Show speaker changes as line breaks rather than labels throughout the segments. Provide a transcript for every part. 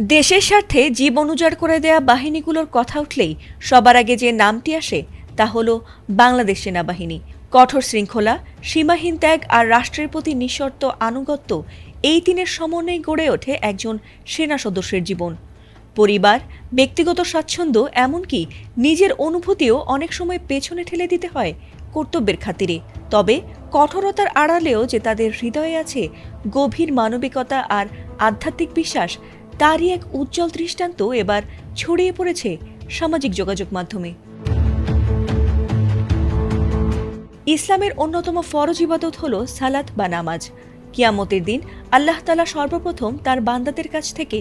দেশের স্বার্থে জীবন উজাড় করে দেয়া বাহিনীগুলোর কথা উঠলেই সবার আগে যে নামটি আসে তা হল বাংলাদেশ সেনাবাহিনী। কঠোর শৃঙ্খলা, সীমাহীন ত্যাগ আর রাষ্ট্রের প্রতি নিঃশর্ত আনুগত্য, এই তিনের সমন্বয়ে গড়ে ওঠে একজন সেনা সদস্যের জীবন। পরিবার, ব্যক্তিগত স্বাচ্ছন্দ্য, এমনকি নিজের অনুভূতিও অনেক সময় পেছনে ঠেলে দিতে হয় কর্তব্যের খাতিরে। তবে কঠোরতার আড়ালেও যে তাদের হৃদয়ে আছে গভীর মানবিকতা আর আধ্যাত্মিক বিশ্বাস, তারই এক উজ্জ্বল দৃষ্টান্ত এবার ছড়িয়ে পড়েছে সামাজিক যোগাযোগ মাধ্যমে। ইসলামের অন্যতম ফরজ ইবাদত হল সালাত বা নামাজ। কিয়ামতের দিন আল্লাহ তাআলা সর্বপ্রথম তার বান্দাদের কাছ থেকে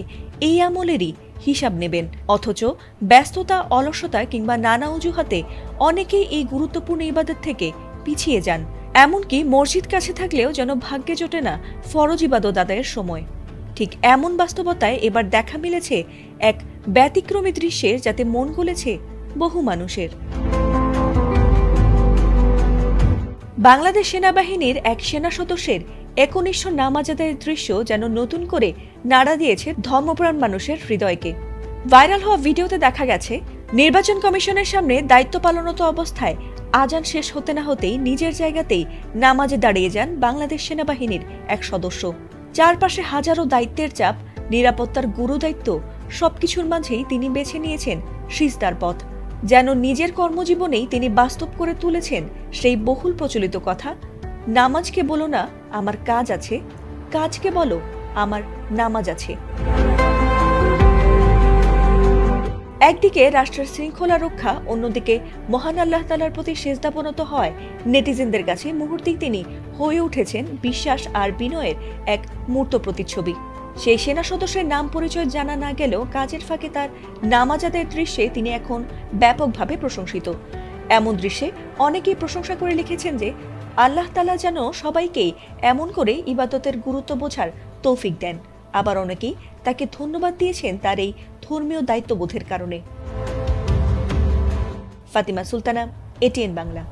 এই আমলেরই হিসাব নেবেন। অথচ ব্যস্ততা, অলসতা কিংবা নানা অজুহাতে অনেকেই এই গুরুত্বপূর্ণ ইবাদত থেকে পিছিয়ে যান। এমনকি মসজিদ কাছে থাকলেও যেন ভাগ্যে জোটে না ফরজ ইবাদত আদায়ের সময়। ঠিক এমন বাস্তবতায় এবার দেখা মিলেছে এক ব্যতিক্রমী দৃশ্যের, যাতে মন গলেছে বহু মানুষের। বাংলাদেশ সেনাবাহিনীর এক সেনা সদস্যের একনিষ্ঠ নামাজ আদায়ের দৃশ্য যেন নতুন করে নাড়া দিয়েছে ধর্মপ্রাণ মানুষের হৃদয়কে। ভাইরাল হওয়া ভিডিওতে দেখা গেছে নির্বাচন কমিশনের সামনে দায়িত্ব পালনরত অবস্থায় আজান শেষ হতে না হতেই নিজের জায়গাতেই নামাজে দাঁড়িয়ে যান বাংলাদেশ সেনাবাহিনীর এক সদস্য। চারপাশে হাজারো দায়িত্বের চাপ, নিরাপত্তার গুরু দায়িত্ব, সবকিছুর মাঝেই তিনি বেছে নিয়েছেন সিজদার পথ। যেন নিজের কর্মজীবনেই তিনি বাস্তব করে তুলেছেন সেই বহুল প্রচলিত কথা, নামাজকে বলো না আমার কাজ আছে, কাজকে বলো আমার নামাজ আছে। একদিকে রাষ্ট্রের শৃঙ্খলা রক্ষা, অন্যদিকে মহান আল্লাহ তাআলার প্রতি সেজদাবনত হয় নেটিজেনদের কাছে মুহূর্তেই তিনি হয়ে উঠেছেন বিশ্বাস আর বিনয়ের এক মূর্ত প্রতিচ্ছবি। সেই সেনা সদস্যের নাম পরিচয় জানা না গেলেও কাজের ফাঁকে তার নামাজ আদায়ের দৃশ্যে তিনি এখন ব্যাপকভাবে প্রশংসিত। এমন দৃশ্যে অনেকেই প্রশংসা করে লিখেছেন যে আল্লাহ তাআলা যেন সবাইকেই এমন করে ইবাদতের গুরুত্ব বোঝার তৌফিক দেন। আবার অনেকেই তাকে ধন্যবাদ দিয়েছেন তার এই ধর্মীয় দায়িত্ববোধের কারণে। ফাতিমা সুলতানা, এটিএন বাংলা।